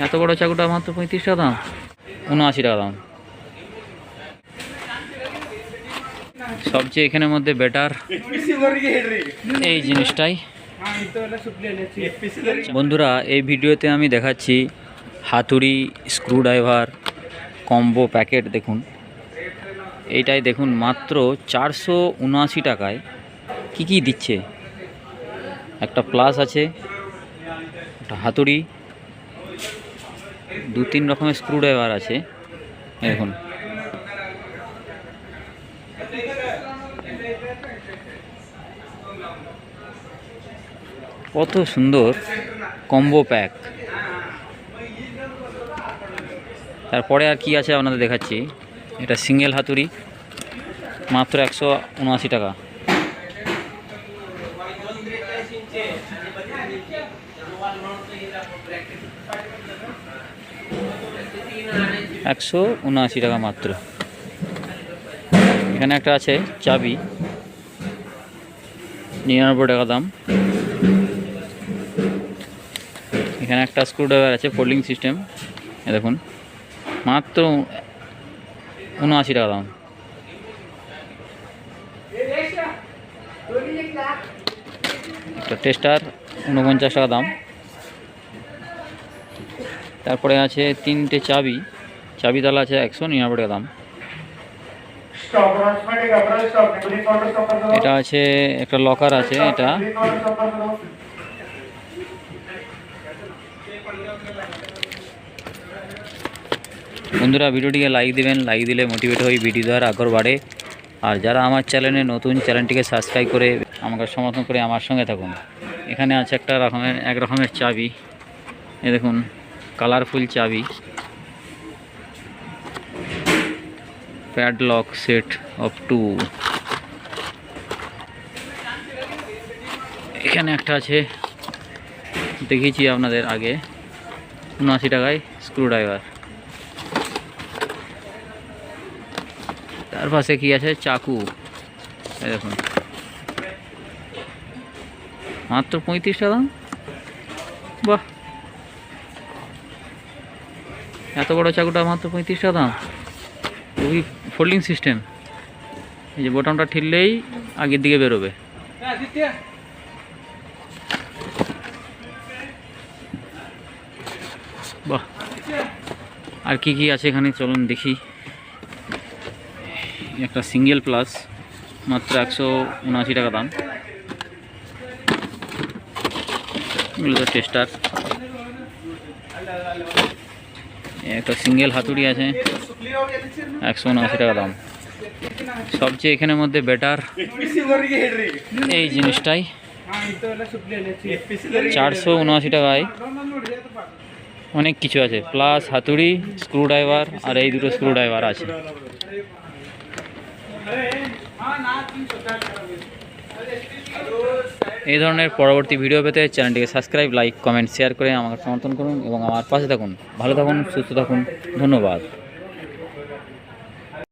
এত বড় চাকুটা মাত্র 35 টাকা দাম, 79 টাকা দাম। সবচেয়ে এখানের মধ্যে বেটার এই জিনিসটাই। বন্ধুরা, এই ভিডিওতে আমি দেখাচ্ছি হাতুড়ি, স্ক্রুড্রাইভার কম্বো প্যাকেট। দেখুন এইটাই, দেখুন মাত্র 479 টাকায় কি কি দিচ্ছে। একটা প্লাস আছে, একটা হাতুড়ি, 2-3 রকমের স্ক্রুড্রাইভার আছে। দেখুন কত সুন্দর কম্বো প্যাক। তারপরে আর কি আছে আপনাদের দেখাচ্ছি। এটা সিঙ্গেল হাতুড়ি, মাত্র 179 টাকা। টাকা মাত্র। এখানে একটা আছে চাবি, 99 টাকা দাম। এখানে একটা স্ক্রুড্রাইভার আছে, ফোল্ডিং সিস্টেম, দেখুন মাত্র 79 টাকা দাম। একটা টেস্টার, 49 টাকা দাম। তারপরে আছে 3টে চাবি, চাবি তালা আছে, 199 টাকা দাম। এটা আছে একটা লকার আছে, এটা বন্ধুরা ভিডিওটিকে লাইক দিবেন, লাইক দিলে মোটিভেট হয়ে ভিডিও দেওয়ার আগ্রহ বাড়ে। আর যারা আমার চ্যানেলে নতুন, চ্যানেলটিকে সাবস্ক্রাইব করে আমাকে সমর্থন করে আমার সঙ্গে থাকুন। এখানে আছে এক রকমের চাবি, এ দেখুন কালারফুল চাবি, প্যাডলক সেট অফ 2। এখানে একটা আছে, দেখিয়েছি আপনাদের আগে, 79 টাকায় স্ক্রুড্রাইভার। তার পাশে কি আছে, চাকু, এই দেখুন মাত্র 35 টাকা দাম। বাহ, এত বড় চাকুটা মাত্র 35 টাকা দাম। খুবই ফোল্ডিং সিস্টেম, এই যে বোতামটা ঠিললেই আগের দিকে বেরোবে। বাহ, আর কি কি আছে এখানে চলুন দেখি। একটা সিঙ্গেল প্লাস, মাত্র 179 টাকা দাম। এগুলো তো টেস্টার। একটা সিঙ্গেল হাতুড়ি আছে, 179 টাকা দাম। সবচেয়ে এখানের মধ্যে বেটার এই জিনিসটাই, 479 টাকায় অনেক কিছু আছে, প্লাস হাতুড়ি, স্ক্রুড্রাইভার, আর এই দুটো স্ক্রুড্রাইভার আছে। এই ধরনের পরবর্তী ভিডিও পেতে চ্যানেলটিকে সাবস্ক্রাইব, লাইক, কমেন্ট, শেয়ার করে আমাকে সমর্থন করুন এবং আমার পাশে থাকুন। ভালো থাকুন, সুস্থ থাকুন, ধন্যবাদ।